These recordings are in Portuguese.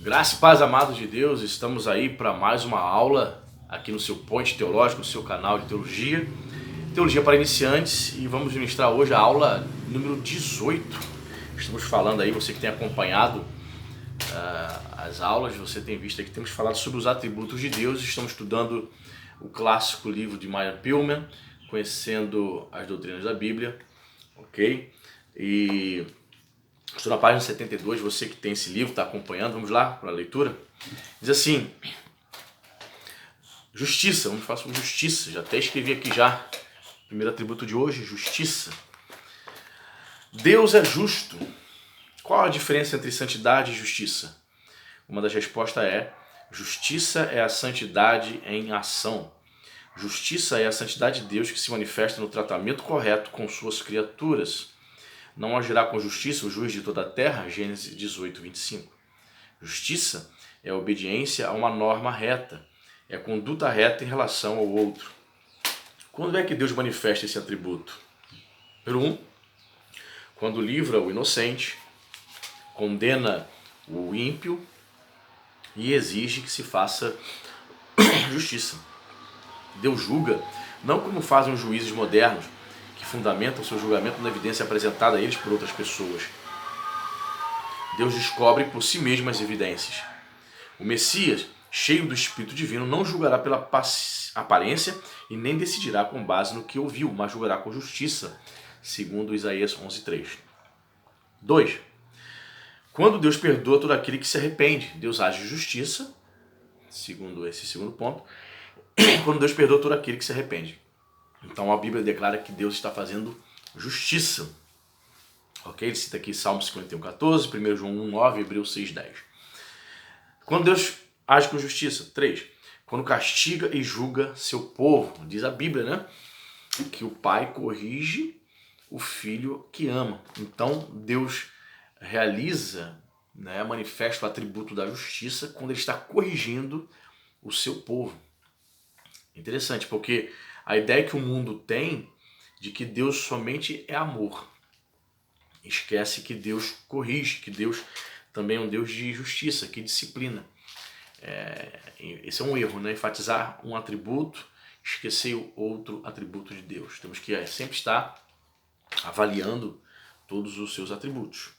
Graça e paz, amados de Deus, estamos aí para mais uma aula aqui no seu Ponte Teológico, no seu canal de teologia, Teologia para Iniciantes, e vamos ministrar hoje a aula número 18. Estamos falando aí, você que tem acompanhado as aulas, você tem visto aqui que temos falado sobre os atributos de Deus. Estamos estudando o clássico livro de Maya Pillman, Conhecendo as Doutrinas da Bíblia, ok? E estou na página 72, você que tem esse livro, está acompanhando, vamos lá para a leitura. Diz assim: justiça, vamos falar sobre justiça, já até escrevi aqui já, o primeiro atributo de hoje, justiça. Deus é justo. Qual a diferença entre santidade e justiça? Uma das respostas é: justiça é a santidade em ação. Justiça é a santidade de Deus que se manifesta no tratamento correto com suas criaturas. Não agirá com justiça o juiz de toda a terra, Gênesis 18, 25. Justiça é a obediência a uma norma reta, é a conduta reta em relação ao outro. Quando é que Deus manifesta esse atributo? Número 1, quando livra o inocente, condena o ímpio e exige que se faça justiça. Deus julga não como fazem os juízes modernos, que fundamentam seu julgamento na evidência apresentada a eles por outras pessoas. Deus descobre por si mesmo as evidências. O Messias, cheio do Espírito Divino, não julgará pela aparência e nem decidirá com base no que ouviu, mas julgará com justiça, segundo Isaías 11:3. 2. Quando Deus perdoa todo aquele que se arrepende, Deus age de justiça, segundo esse segundo ponto, quando Deus perdoa todo aquele que se arrepende. Então a Bíblia declara que Deus está fazendo justiça. Ok? Ele cita aqui Salmo 51:14, 1 João 1:9, Hebreus 6:10. Quando Deus age com justiça. 3. Quando castiga e julga seu povo. Diz a Bíblia, né? Que o pai corrige o filho que ama. Então Deus realiza, né, manifesta o atributo da justiça quando ele está corrigindo o seu povo. Interessante, porque a ideia que o mundo tem de que Deus somente é amor. Esquece que Deus corrige, que Deus também é um Deus de justiça, que disciplina. Esse é um erro, né? Enfatizar um atributo, esquecer o outro atributo de Deus. Temos que sempre estar avaliando todos os seus atributos.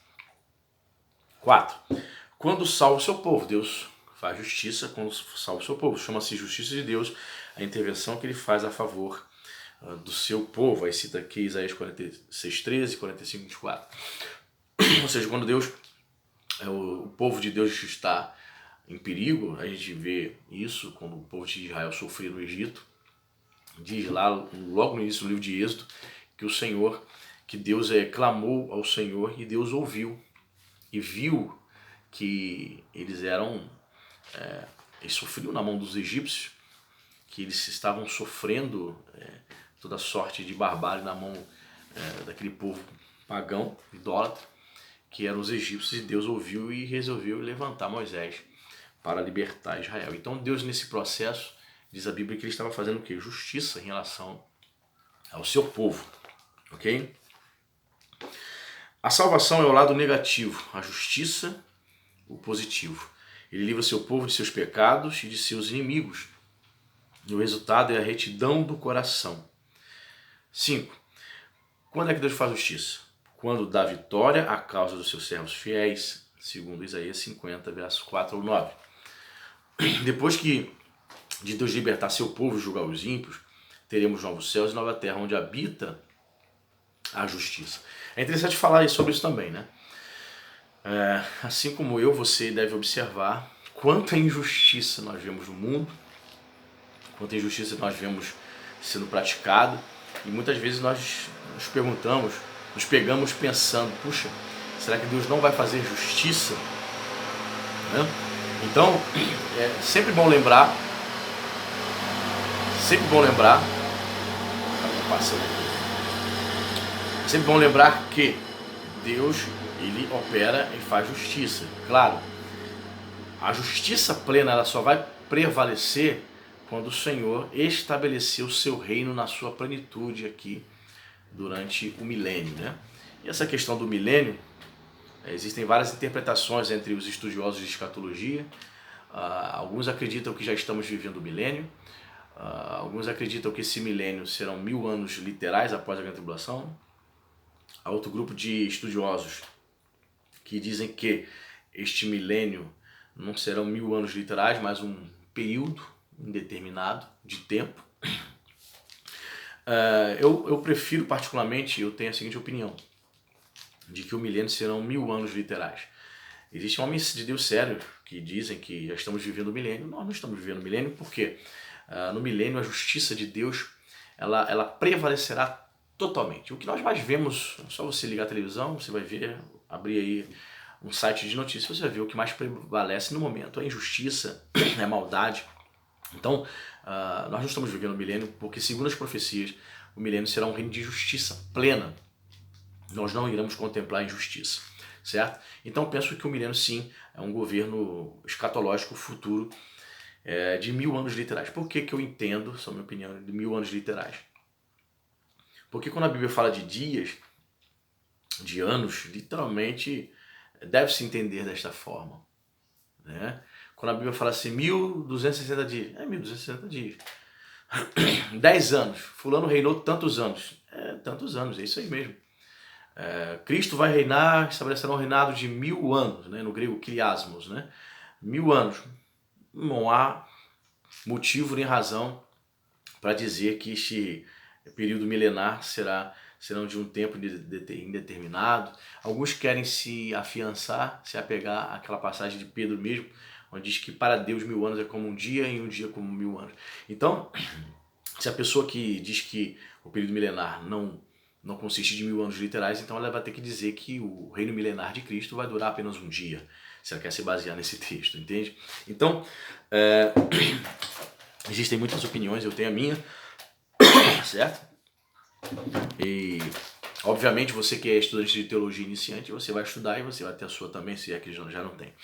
4. Quando salva o seu povo, Deus faz justiça quando salva o seu povo. Chama-se justiça de Deus a intervenção que ele faz a favor do seu povo. Aí cita aqui Isaías 46:13 e 45:24. Ou seja, quando Deus, o povo de Deus está em perigo, a gente vê isso quando o povo de Israel sofria no Egito. Diz lá, logo no início do livro de Êxodo, que Deus clamou ao Senhor e Deus ouviu e viu que eles sofriam na mão dos egípcios, que eles estavam sofrendo toda sorte de barbárie na mão daquele povo pagão, idólatra, que eram os egípcios, e Deus ouviu e resolveu levantar Moisés para libertar Israel. Então Deus, nesse processo, diz a Bíblia que ele estava fazendo o quê? Justiça em relação ao seu povo, ok? A salvação é o lado negativo, a justiça, o positivo. Ele livra seu povo de seus pecados e de seus inimigos. E o resultado é a retidão do coração. 5. Quando é que Deus faz justiça? Quando dá vitória à causa dos seus servos fiéis, segundo Isaías 50, versos 4 ao 9. Depois de Deus libertar seu povo e julgar os ímpios, teremos novos céus e nova terra, onde habita a justiça. É interessante falar sobre isso também, né? Assim como você deve observar quanta injustiça nós vemos no mundo, quanta injustiça nós vemos sendo praticada, e muitas vezes nós nos perguntamos, nos pegamos pensando: puxa, será que Deus não vai fazer justiça? Né? Então, é sempre bom lembrar, que Deus, ele opera e faz justiça. Claro, a justiça plena ela só vai prevalecer quando o Senhor estabeleceu o seu reino na sua plenitude aqui durante o milênio, né? E essa questão do milênio Existem várias interpretações entre os estudiosos de escatologia. Alguns acreditam que já estamos vivendo o milênio. Alguns acreditam que esse milênio serão 1000 anos literais após a grande tribulação. Há outro grupo de estudiosos que dizem que este milênio não serão 1000 anos literais, mas um período indeterminado de tempo. Eu prefiro particularmente, eu tenho a seguinte opinião, de que o milênio serão 1000 anos literais. Existem homens de Deus sérios que dizem que já estamos vivendo o milênio. Nós não estamos vivendo o milênio porque no milênio a justiça de Deus ela prevalecerá totalmente. O que nós mais vemos, é só você ligar a televisão, você vai ver, abrir aí um site de notícias, você vai ver o que mais prevalece no momento, é a injustiça, é a maldade. Então, nós não estamos vivendo o milênio porque, segundo as profecias, o milênio será um reino de justiça plena. Nós não iremos contemplar a injustiça, certo? Então, penso que o milênio, sim, é um governo escatológico futuro de 1000 anos literais. Por que eu entendo, essa é a minha opinião, de 1000 anos literais? Porque quando a Bíblia fala de dias, de anos, literalmente deve-se entender desta forma, né? Quando a Bíblia fala assim, 1260 dias, 1260 dias. 10 anos, fulano reinou tantos anos. Tantos anos, é isso aí mesmo. Cristo vai reinar, estabelecerá um reinado de 1000 anos, né? No grego, kriasmos, né? 1000 anos. Não há motivo nem razão para dizer que este período milenar serão de um tempo indeterminado. Alguns querem se afiançar, se apegar àquela passagem de Pedro mesmo, onde diz que para Deus 1000 anos é como um dia e um dia como 1000 anos. Então, se a pessoa que diz que o período milenar não consiste de 1000 anos literais, então ela vai ter que dizer que o reino milenar de Cristo vai durar apenas um dia, se ela quer se basear nesse texto, entende? Então, existem muitas opiniões, eu tenho a minha, certo? E, obviamente, você que é estudante de teologia iniciante, você vai estudar e você vai ter a sua também, se é que já não tem.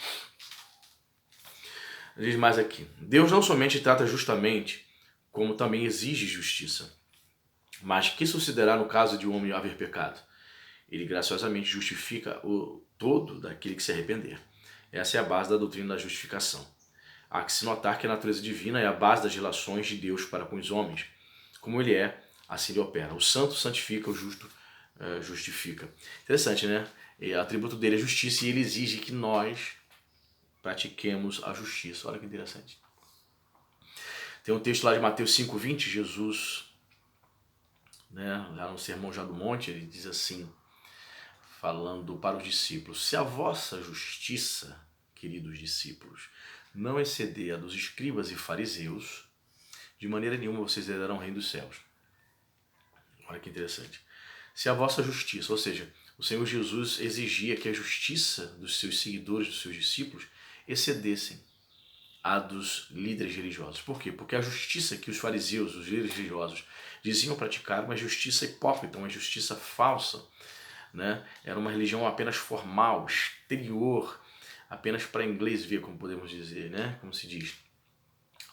Diz mais aqui, Deus não somente trata justamente, como também exige justiça. Mas que sucederá no caso de um homem haver pecado? Ele graciosamente justifica o todo daquele que se arrepender. Essa é a base da doutrina da justificação. Há que se notar que a natureza divina é a base das relações de Deus para com os homens. Como ele é, assim ele opera. O santo santifica, o justo justifica. Interessante, né? O atributo dele é justiça e ele exige que nós pratiquemos a justiça. Olha que interessante. Tem um texto lá de Mateus 5,20, Jesus, lá no Sermão já do Monte, ele diz assim, falando para os discípulos, se a vossa justiça, queridos discípulos, não exceder a dos escribas e fariseus, de maneira nenhuma vocês herdarão o reino dos céus. Olha que interessante. Se a vossa justiça, ou seja, o Senhor Jesus exigia que a justiça dos seus seguidores, dos seus discípulos, excedessem a dos líderes religiosos. Por quê? Porque a justiça que os fariseus, os líderes religiosos, diziam praticar uma justiça hipócrita, uma justiça falsa, né? Era uma religião apenas formal, exterior, apenas para inglês ver, como podemos dizer, né? Como se diz.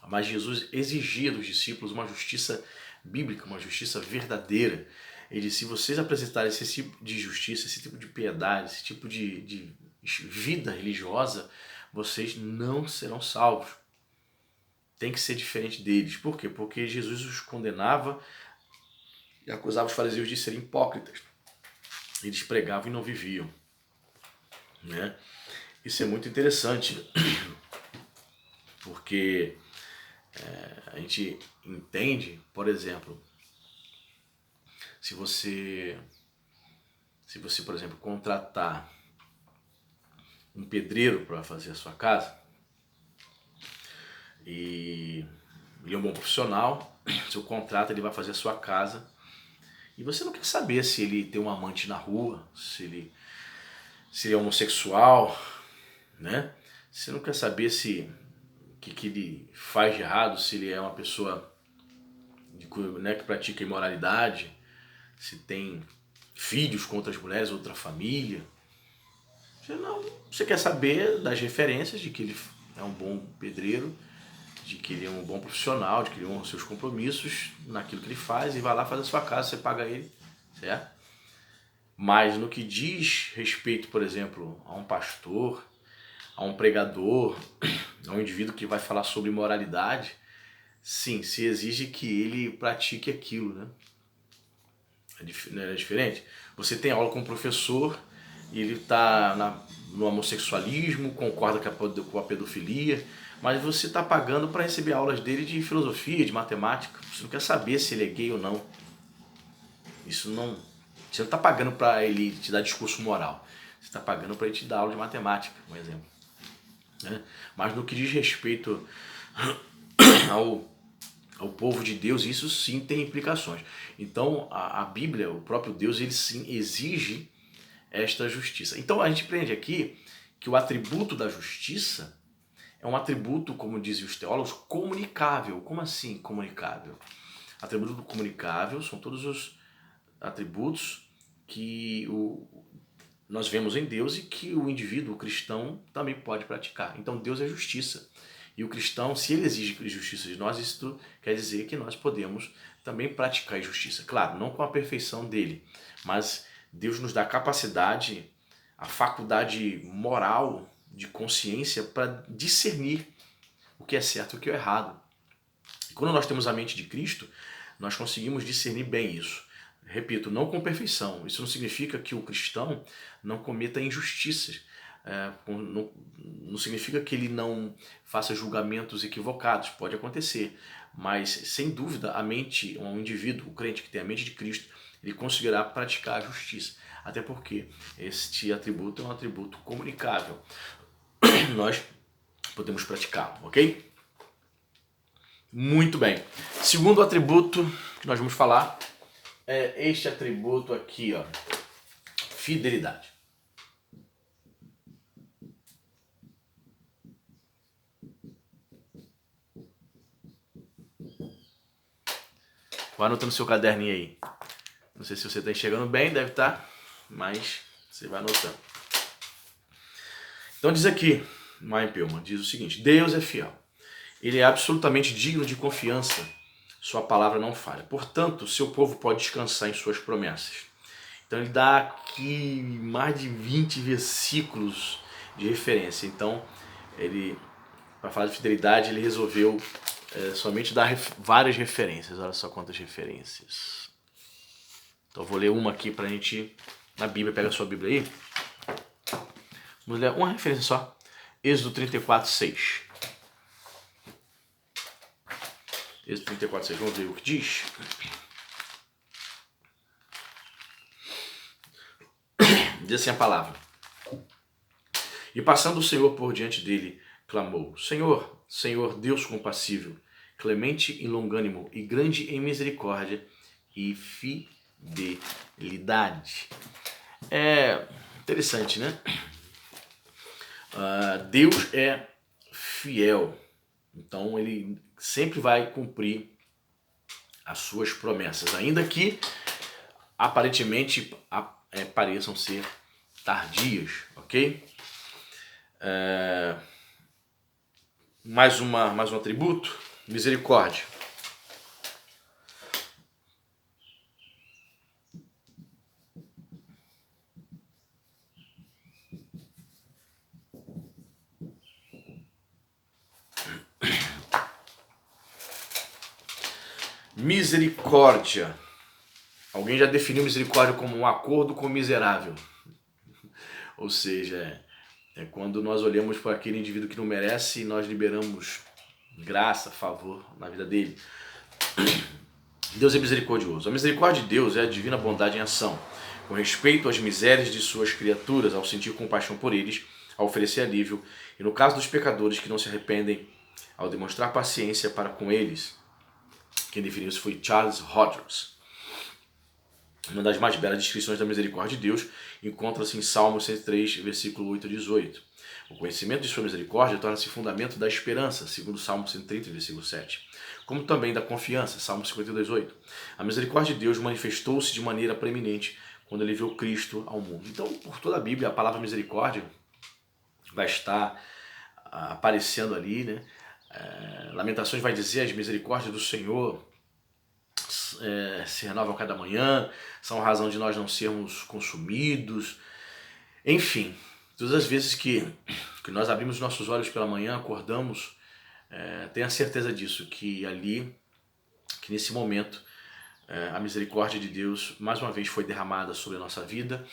Mas Jesus exigia dos discípulos uma justiça bíblica, uma justiça verdadeira. Ele disse, se vocês apresentarem esse tipo de justiça, esse tipo de piedade, esse tipo de vida religiosa, vocês não serão salvos. Tem que ser diferente deles. Por quê? Porque Jesus os condenava e acusava os fariseus de serem hipócritas. Eles pregavam e não viviam, né? Isso é muito interessante, porque a gente entende, por exemplo, se você, por exemplo, contratar um pedreiro para fazer a sua casa, e ele é um bom profissional, seu contrato ele vai fazer a sua casa, e você não quer saber se ele tem um amante na rua, se ele é homossexual, né? Você não quer saber o que ele faz de errado, se ele é uma pessoa que pratica imoralidade, se tem filhos com outras mulheres, outra família. Você quer saber das referências de que ele é um bom pedreiro, de que ele é um bom profissional, de que ele honra seus compromissos naquilo que ele faz e vai lá fazer a sua casa, você paga ele, certo? Mas no que diz respeito, por exemplo, a um pastor, a um pregador, a um indivíduo que vai falar sobre moralidade, sim, se exige que ele pratique aquilo, né? É diferente. Você tem aula com um professor e ele está no homossexualismo, concorda com a pedofilia, mas você está pagando para receber aulas dele de filosofia, de matemática. Você não quer saber se ele é gay ou não. Isso não. Você não está pagando para ele te dar discurso moral. Você está pagando para ele te dar aula de matemática, por exemplo. Né? Mas no que diz respeito ao povo de Deus, isso sim tem implicações. Então a Bíblia, o próprio Deus, ele sim exige esta justiça. Então a gente aprende aqui que o atributo da justiça é um atributo, como dizem os teólogos, comunicável. Como assim comunicável? Atributo comunicável são todos os atributos que nós vemos em Deus e que o indivíduo, o cristão, também pode praticar. Então Deus é justiça. E o cristão, se ele exige justiça de nós, isso quer dizer que nós podemos também praticar a justiça. Claro, não com a perfeição dele, mas Deus nos dá a capacidade, a faculdade moral, de consciência para discernir o que é certo e o que é errado. E quando nós temos a mente de Cristo, nós conseguimos discernir bem isso. Repito, não com perfeição. Isso não significa que o cristão não cometa injustiças. Não significa que ele não faça julgamentos equivocados. Pode acontecer. Mas, sem dúvida, a mente, um indivíduo, o crente que tem a mente de Cristo, ele conseguirá praticar a justiça. Até porque este atributo é um atributo comunicável. Nós podemos praticá-lo, ok? Muito bem. Segundo atributo que nós vamos falar é este atributo aqui, ó, fidelidade. Vai anotando no seu caderninho aí. Não sei se você está enxergando bem, deve estar, mas você vai anotando. Então diz aqui, Mike Pillman, diz o seguinte: Deus é fiel. Ele é absolutamente digno de confiança. Sua palavra não falha. Portanto, seu povo pode descansar em suas promessas. Então ele dá aqui mais de 20 versículos de referência. Então, ele, para falar de fidelidade, ele resolveu somente dar várias referências. Olha só quantas referências. Então eu vou ler uma aqui para a gente, na Bíblia, pega a sua Bíblia aí. Vamos ler uma referência só. Êxodo 34:6. Êxodo 34:6, vamos ver o que diz. Diz assim a palavra: E passando o Senhor por diante dele, clamou: Senhor, Senhor, Deus compassível, clemente e longânimo, e grande em misericórdia e fidelidade. É interessante, né? Deus é fiel, então ele sempre vai cumprir as suas promessas, ainda que aparentemente pareçam ser tardias, ok? Mais um atributo, misericórdia. Misericórdia. Alguém já definiu misericórdia como um acordo com o miserável. Ou seja, é quando nós olhamos para aquele indivíduo que não merece e nós liberamos graça, favor na vida dele. Deus é misericordioso. A misericórdia de Deus é a divina bondade em ação, com respeito às misérias de suas criaturas, ao sentir compaixão por eles, ao oferecer alívio, e no caso dos pecadores que não se arrependem, ao demonstrar paciência para com eles. Quem definiu isso foi Charles Rogers. Uma das mais belas descrições da misericórdia de Deus encontra-se em Salmo 103, versículo 8 a 18. O conhecimento de sua misericórdia torna-se fundamento da esperança, segundo Salmo 130, versículo 7. Como também da confiança, Salmo 52, 8. A misericórdia de Deus manifestou-se de maneira preeminente quando ele viu Cristo ao mundo. Então, por toda a Bíblia, a palavra misericórdia vai estar aparecendo ali, né? Lamentações vai dizer: as misericórdias do Senhor se renovam a cada manhã, são a razão de nós não sermos consumidos. Enfim, todas as vezes que nós abrimos nossos olhos pela manhã, acordamos, tenha certeza disso, que nesse momento, a misericórdia de Deus mais uma vez foi derramada sobre a nossa vida,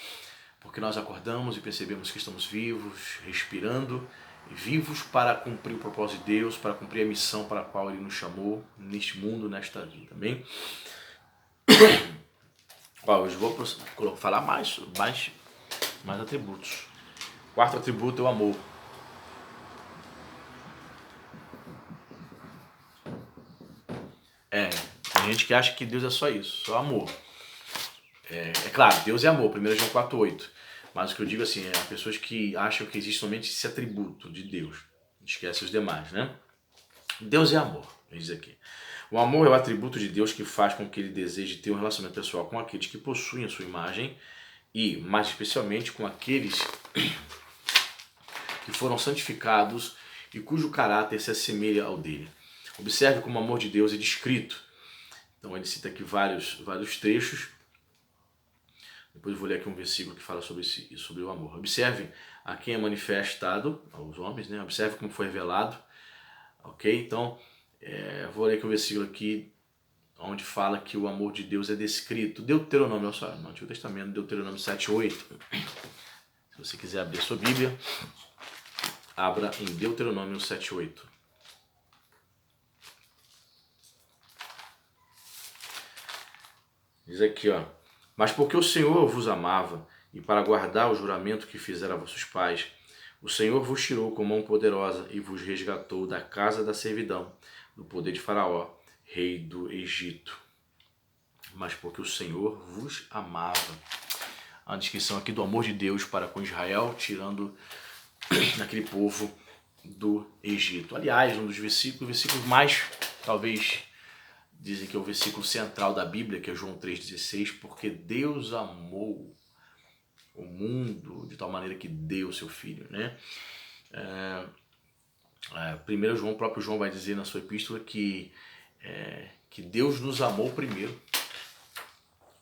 porque nós acordamos e percebemos que estamos vivos, respirando, e vivos para cumprir o propósito de Deus, para cumprir a missão para a qual Ele nos chamou neste mundo, nesta vida, amém? Hoje eu vou falar mais atributos. Quarto atributo é o amor. Tem gente que acha que Deus é só isso, só amor. É claro, Deus é amor, 1 João 4,8. Mas o que eu digo assim, pessoas que acham que existe somente esse atributo de Deus. Esquece os demais, né? Deus é amor, diz aqui. O amor é o atributo de Deus que faz com que Ele deseje ter um relacionamento pessoal com aqueles que possuem a sua imagem e, mais especialmente, com aqueles que foram santificados e cujo caráter se assemelha ao dele. Observe como o amor de Deus é descrito. Então ele cita aqui vários trechos. Depois eu vou ler aqui um versículo que fala sobre o amor. Observe a quem é manifestado, aos homens, né? Observe como foi revelado. Ok? Então, vou ler aqui um versículo aqui, onde fala que o amor de Deus é descrito. Deuteronômio, no Antigo Testamento, Deuteronômio 7,8. Se você quiser abrir a sua Bíblia, abra em Deuteronômio 7,8. Diz aqui, ó. Mas porque o Senhor vos amava, e para guardar o juramento que fizera a vossos pais, o Senhor vos tirou com mão poderosa e vos resgatou da casa da servidão, do poder de Faraó, rei do Egito. Mas porque o Senhor vos amava. A descrição aqui do amor de Deus para com Israel, tirando aquele povo do Egito. Aliás, um dos versículos mais, talvez, dizem que é o versículo central da Bíblia, que é João 3,16, porque Deus amou o mundo de tal maneira que deu o seu Filho, né? Primeiro João, o próprio João vai dizer na sua epístola que Deus nos amou primeiro.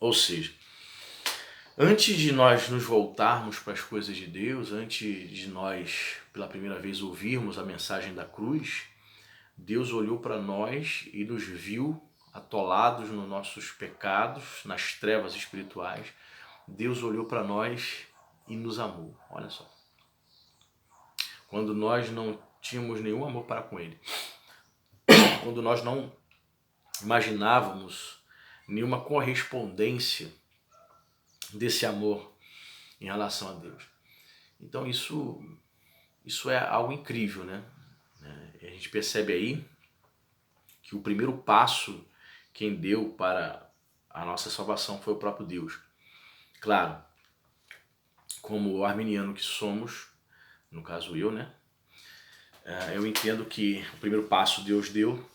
Ou seja, antes de nós nos voltarmos para as coisas de Deus, antes de nós, pela primeira vez, ouvirmos a mensagem da cruz, Deus olhou para nós e nos viu atolados nos nossos pecados, nas trevas espirituais. Deus olhou para nós e nos amou. Olha só. Quando nós não tínhamos nenhum amor para com Ele, quando nós não imaginávamos nenhuma correspondência desse amor em relação a Deus. Então isso é algo incrível, né? A gente percebe aí que o primeiro passo quem deu para a nossa salvação foi o próprio Deus. Claro, como arminiano que somos, no caso eu, né? Eu entendo que o primeiro passo Deus deu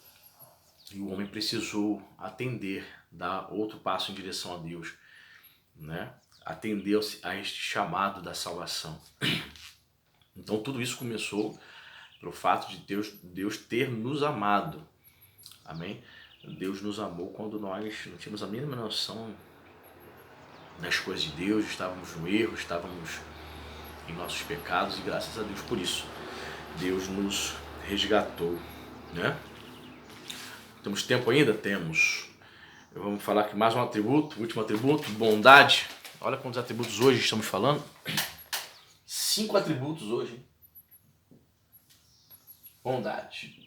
e o homem precisou atender, dar outro passo em direção a Deus, né? Atender a este chamado da salvação. Então tudo isso começou pelo fato de Deus ter nos amado. Amém? Deus nos amou quando nós não tínhamos a mínima noção das coisas de Deus, estávamos no erro, estávamos em nossos pecados e graças a Deus por isso Deus nos resgatou, né? Temos tempo ainda? Temos. Vamos falar aqui mais um atributo, o último atributo, bondade. Olha quantos atributos hoje estamos falando. 5 atributos hoje. Bondade.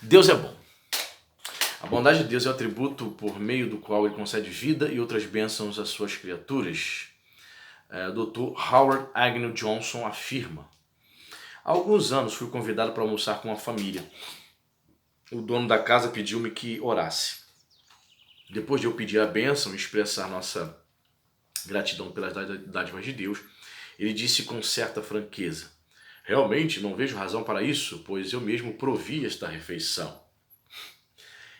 Deus é bom. A bondade de Deus é o atributo por meio do qual Ele concede vida e outras bênçãos às suas criaturas. Dr. Howard Agnew Johnson afirma: há alguns anos fui convidado para almoçar com uma família. O dono da casa pediu-me que orasse. Depois de eu pedir a bênção e expressar nossa gratidão pelas dádivas de Deus, ele disse com certa franqueza: realmente não vejo razão para isso, pois eu mesmo provi esta refeição.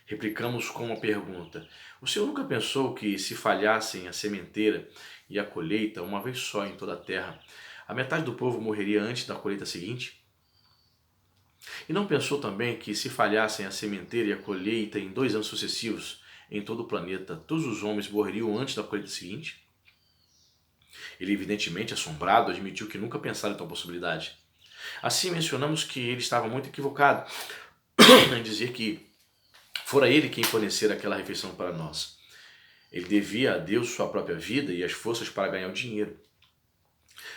Replicamos com uma pergunta: o senhor nunca pensou que se falhassem a sementeira e a colheita uma vez só em toda a terra, A metade do povo morreria antes da colheita seguinte? E não pensou também que se falhassem a sementeira e a colheita em 2 anos sucessivos em todo o planeta, todos os homens morreriam antes da colheita seguinte? Ele, evidentemente assombrado, admitiu que nunca pensara em tal possibilidade. Assim, mencionamos que ele estava muito equivocado em dizer que fora ele quem fornecera aquela refeição para nós. Ele devia a Deus sua própria vida e as forças para ganhar o dinheiro.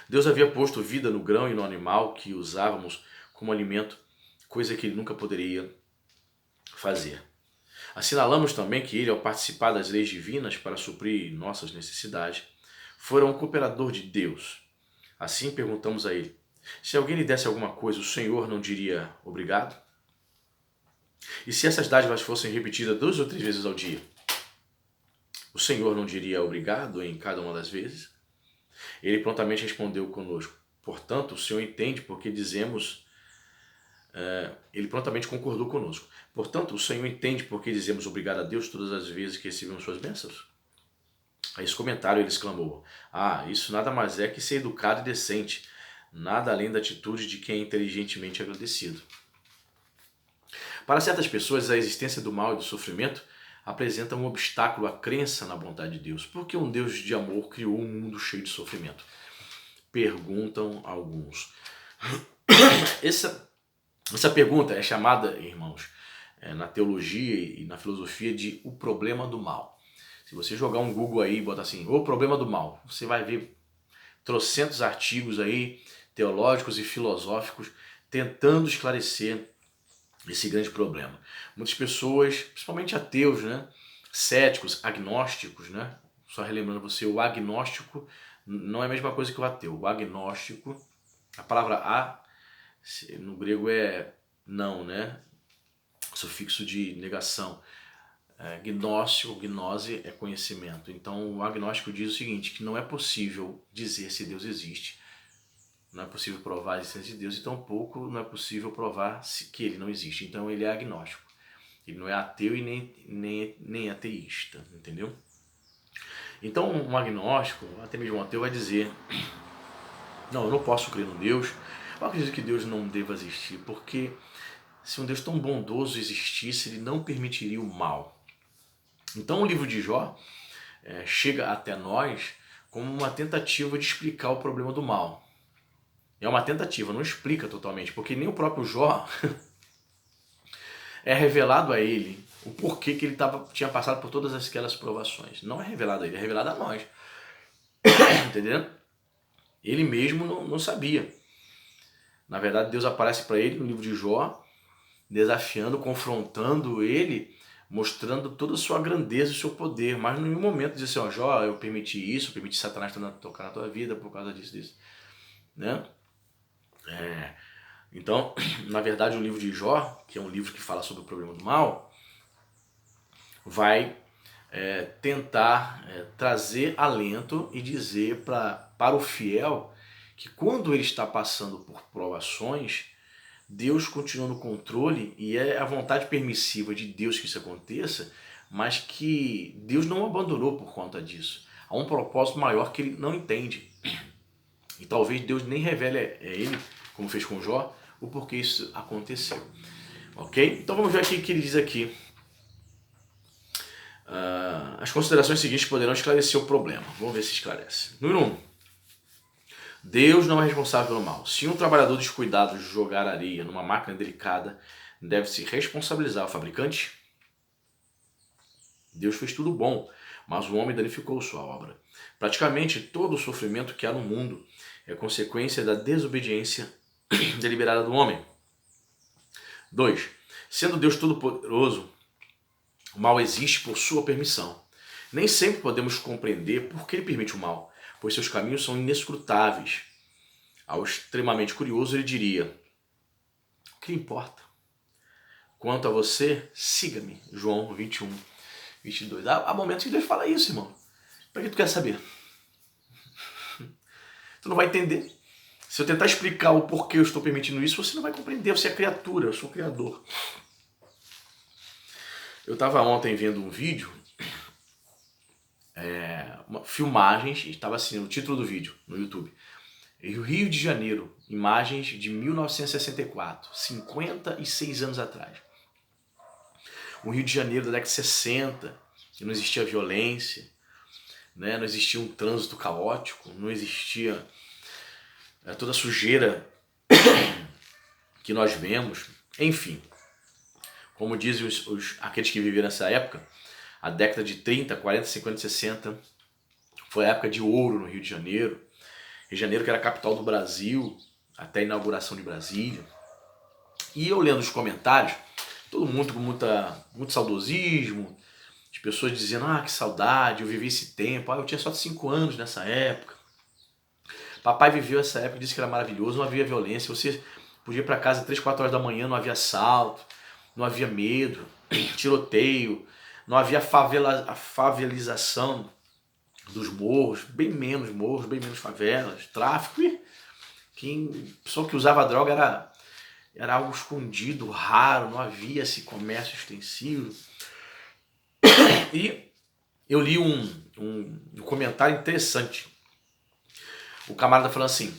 Deus havia posto vida no grão e no animal que usávamos como alimento, coisa que ele nunca poderia fazer. Assinalamos também que ele, ao participar das leis divinas para suprir nossas necessidades, fora um cooperador de Deus. Assim perguntamos a ele: se alguém lhe desse alguma coisa, o Senhor não diria obrigado? E se essas dádivas fossem repetidas 2 ou 3 vezes ao dia, o Senhor não diria obrigado em cada uma das vezes? Ele prontamente respondeu conosco: portanto, o Senhor entende porque dizemos... Ele prontamente concordou conosco. Portanto, o Senhor entende porque dizemos obrigado a Deus todas as vezes que recebemos suas bênçãos? A esse comentário ele exclamou: isso nada mais é que ser educado e decente, nada além da atitude de quem é inteligentemente agradecido. Para certas pessoas, a existência do mal e do sofrimento apresenta um obstáculo à crença na bondade de Deus. Por que um Deus de amor criou um mundo cheio de sofrimento? Perguntam alguns. Essa pergunta é chamada, irmãos, na teologia e na filosofia de o problema do mal. Se você jogar um Google aí e botar assim, o problema do mal, você vai ver trocentos artigos aí, teológicos e filosóficos, tentando esclarecer esse grande problema. Muitas pessoas, principalmente ateus, né, céticos, agnósticos, né, só relembrando você, o agnóstico não é a mesma coisa que o ateu. O agnóstico, a palavra a no grego é não, né, sufixo de negação. Gnóstico, gnose é conhecimento. Então o agnóstico diz o seguinte, que não é possível dizer se Deus existe, não é possível provar a existência de Deus e tampouco não é possível provar que ele não existe. Então ele é agnóstico. Ele não é ateu e nem ateísta, entendeu? Então um agnóstico, até mesmo um ateu, vai dizer: não, eu não posso crer no Deus, eu acredito que Deus não deva existir, porque se um Deus tão bondoso existisse, ele não permitiria o mal. Então o livro de Jó chega até nós como uma tentativa de explicar o problema do mal. É uma tentativa, não explica totalmente, porque nem o próprio Jó é revelado a ele o porquê que ele tinha passado por todas aquelas provações. Não é revelado a ele, é revelado a nós. Entendeu? Ele mesmo não sabia. Na verdade, Deus aparece para ele no livro de Jó, desafiando, confrontando ele, mostrando toda a sua grandeza e o seu poder, mas em nenhum momento diz assim: Jó, eu permiti isso, eu permiti Satanás tocar na tua vida por causa disso. Né? Então, na verdade, o livro de Jó, que é um livro que fala sobre o problema do mal, vai tentar trazer alento e dizer para o fiel que quando ele está passando por provações, Deus continua no controle e é a vontade permissiva de Deus que isso aconteça, mas que Deus não o abandonou por conta disso. Há um propósito maior que ele não entende. E talvez Deus nem revele a ele, como fez com Jó, o porquê isso aconteceu. Ok? Então vamos ver aqui o que ele diz aqui. As considerações seguintes poderão esclarecer o problema. Vamos ver se esclarece. Número 1. Deus não é responsável pelo mal. Se um trabalhador descuidado jogar areia numa máquina delicada, deve-se responsabilizar o fabricante? Deus fez tudo bom, mas o homem danificou sua obra. Praticamente todo o sofrimento que há no mundo é consequência da desobediência deliberada do homem. 2. Sendo Deus todo-poderoso, o mal existe por sua permissão. Nem sempre podemos compreender por que ele permite o mal, pois seus caminhos são inescrutáveis. Ao extremamente curioso, ele diria: o que importa? Quanto a você, siga-me. João 21, 22. Há momentos que Deus fala isso, irmão. Para que tu quer saber? Tu não vai entender. Se eu tentar explicar o porquê eu estou permitindo isso, você não vai compreender. Você é criatura, eu sou criador. Eu estava ontem vendo um vídeo, filmagens, estava assim, o título do vídeo no YouTube. E o Rio de Janeiro, imagens de 1964, 56 anos atrás. O Rio de Janeiro da década de 60, que não existia violência, né? Não existia um trânsito caótico, não existia toda a sujeira que nós vemos. Enfim, como dizem aqueles que viveram nessa época, a década de 30, 40, 50, 60 foi a época de ouro no Rio de Janeiro. Rio de Janeiro que era a capital do Brasil, até a inauguração de Brasília. E eu lendo os comentários, todo mundo com muito saudosismo, as pessoas dizendo, que saudade, eu vivi esse tempo, eu tinha só 5 anos nessa época. Papai viveu essa época, disse que era maravilhoso, não havia violência, você podia ir para casa 3, 4 horas da manhã, não havia assalto, não havia medo, tiroteio, não havia a favelização dos morros, bem menos favelas, tráfico, e a pessoa que usava droga era algo escondido, raro, não havia esse comércio extensivo. E eu li um comentário interessante. O camarada falou assim,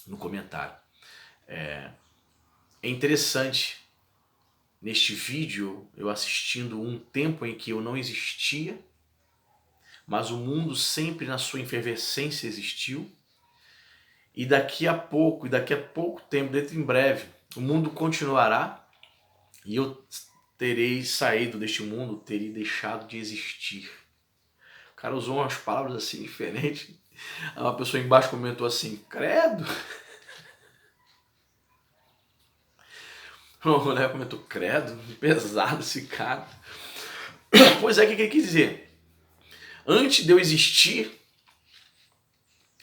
no comentário, é interessante neste vídeo eu assistindo um tempo em que eu não existia, mas o mundo sempre na sua efervescência existiu, e daqui a pouco tempo, dentro em breve, o mundo continuará e eu terei saído deste mundo, terei deixado de existir. O cara usou umas palavras assim diferentes. Uma pessoa embaixo comentou assim, credo. Uma mulher comentou, credo, pesado esse cara. Pois é, o que ele quis dizer? Antes de eu existir,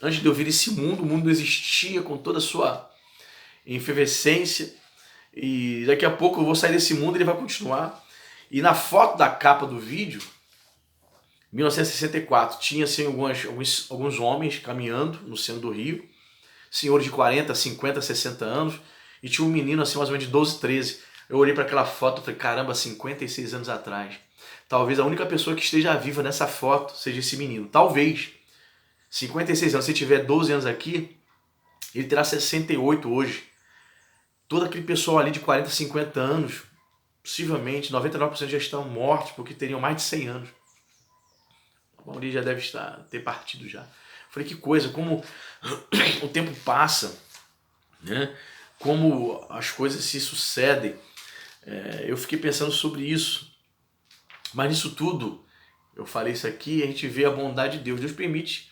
antes de eu vir esse mundo, o mundo existia com toda a sua efervescência, e daqui a pouco eu vou sair desse mundo e ele vai continuar. E na foto da capa do vídeo, 1964, tinha assim, alguns homens caminhando no centro do Rio, senhores de 40, 50, 60 anos, e tinha um menino assim mais ou menos de 12, 13. Eu olhei para aquela foto e falei, caramba, 56 anos atrás. Talvez a única pessoa que esteja viva nessa foto seja esse menino. Talvez. 56 anos, se tiver 12 anos aqui, ele terá 68 hoje. Todo aquele pessoal ali de 40, 50 anos, possivelmente 99% já estão mortos porque teriam mais de 100 anos. A maioria já deve ter partido já. Falei, que coisa, como o tempo passa, né? Como as coisas se sucedem. Eu fiquei pensando sobre isso. Mas nisso tudo, eu falei isso aqui, a gente vê a bondade de Deus. Deus permite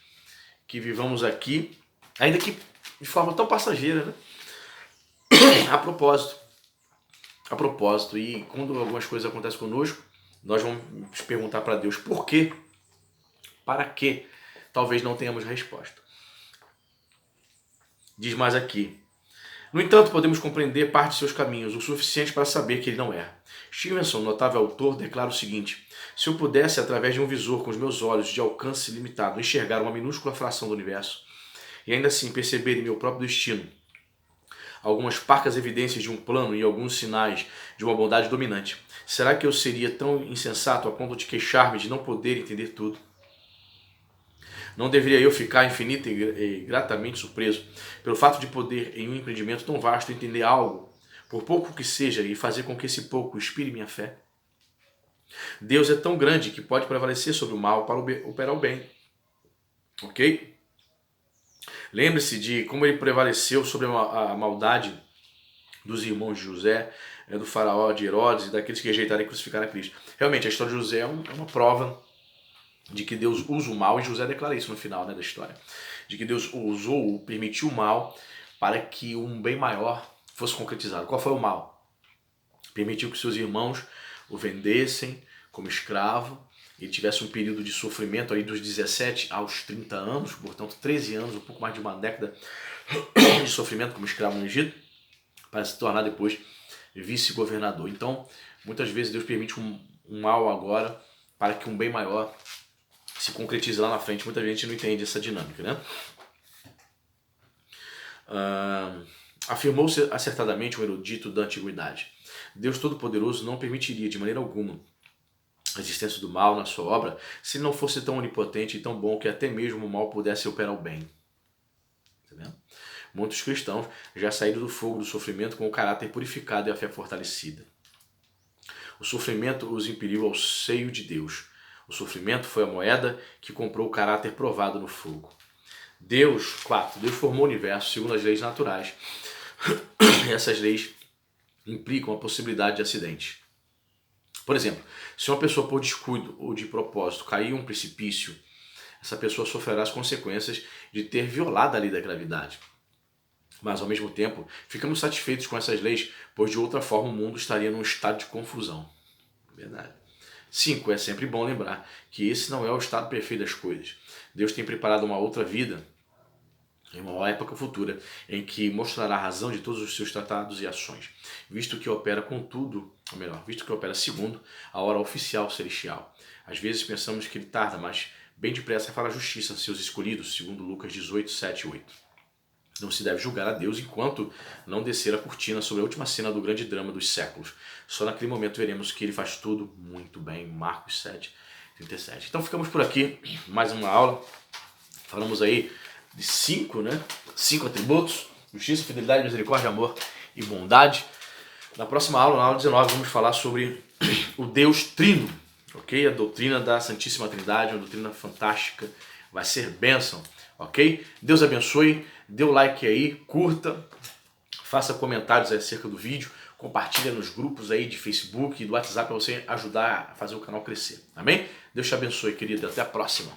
que vivamos aqui, ainda que de forma tão passageira, né? A propósito, e quando algumas coisas acontecem conosco, nós vamos perguntar para Deus por quê, para quê, talvez não tenhamos resposta. Diz mais aqui, no entanto, podemos compreender parte de seus caminhos, o suficiente para saber que ele não erra. Stevenson, notável autor, declara o seguinte, se eu pudesse, através de um visor com os meus olhos de alcance limitado, enxergar uma minúscula fração do universo, e ainda assim perceber em meu próprio destino algumas parcas evidências de um plano e alguns sinais de uma bondade dominante, será que eu seria tão insensato a ponto de queixar-me de não poder entender tudo? Não deveria eu ficar infinita e gratamente surpreso pelo fato de poder, em um empreendimento tão vasto, entender algo, por pouco que seja, e fazer com que esse pouco inspire minha fé? Deus é tão grande que pode prevalecer sobre o mal para operar o bem. Ok? Lembre-se de como ele prevaleceu sobre a maldade dos irmãos de José, do faraó, de Herodes e daqueles que rejeitaram e crucificaram a Cristo. Realmente, a história de José é uma prova de que Deus usa o mal, e José declara isso no final, né, da história, de que Deus usou, permitiu o mal para que um bem maior fosse concretizado. Qual foi o mal? Permitiu que seus irmãos o vendessem como escravo, ele tivesse um período de sofrimento ali dos 17 aos 30 anos, portanto 13 anos, um pouco mais de uma década de sofrimento como escravo no Egito, para se tornar depois vice-governador. Então, muitas vezes Deus permite um mal agora para que um bem maior se concretize lá na frente. Muita gente não entende essa dinâmica, né? Afirmou-se acertadamente um erudito da antiguidade. Deus Todo-Poderoso não permitiria de maneira alguma a existência do mal na sua obra se não fosse tão onipotente e tão bom que até mesmo o mal pudesse operar o bem. muitos cristãos já saíram do fogo do sofrimento com o caráter purificado e a fé fortalecida. O sofrimento os impeliu ao seio de Deus. O sofrimento foi a moeda que comprou o caráter provado no fogo. Deus formou o universo segundo as leis naturais. Essas leis implicam a possibilidade de acidentes. Por exemplo, se uma pessoa por descuido ou de propósito cair em um precipício, essa pessoa sofrerá as consequências de ter violado a lei da gravidade. Mas, ao mesmo tempo, ficamos satisfeitos com essas leis, pois de outra forma o mundo estaria num estado de confusão. Verdade. 5. É sempre bom lembrar que esse não é o estado perfeito das coisas. Deus tem preparado uma outra vida, em uma época futura, em que mostrará a razão de todos os seus tratados e ações, visto que opera segundo a hora oficial celestial. Às vezes pensamos que ele tarda, mas bem depressa fará justiça a seus escolhidos, segundo Lucas 18, 7 e 8. Não se deve julgar a Deus enquanto não descer a cortina sobre a última cena do grande drama dos séculos. Só naquele momento veremos que ele faz tudo muito bem. Marcos 7, 37. Então ficamos por aqui, mais uma aula. Falamos aí de 5 atributos: justiça, fidelidade, misericórdia, amor e bondade. Na próxima aula, na aula 19, vamos falar sobre o Deus Trino, ok? A doutrina da Santíssima Trindade, uma doutrina fantástica, vai ser bênção, ok? Deus abençoe, dê o like aí, curta, faça comentários acerca do vídeo, compartilha nos grupos aí de Facebook e do WhatsApp para você ajudar a fazer o canal crescer, amém? Deus te abençoe, querido, até a próxima.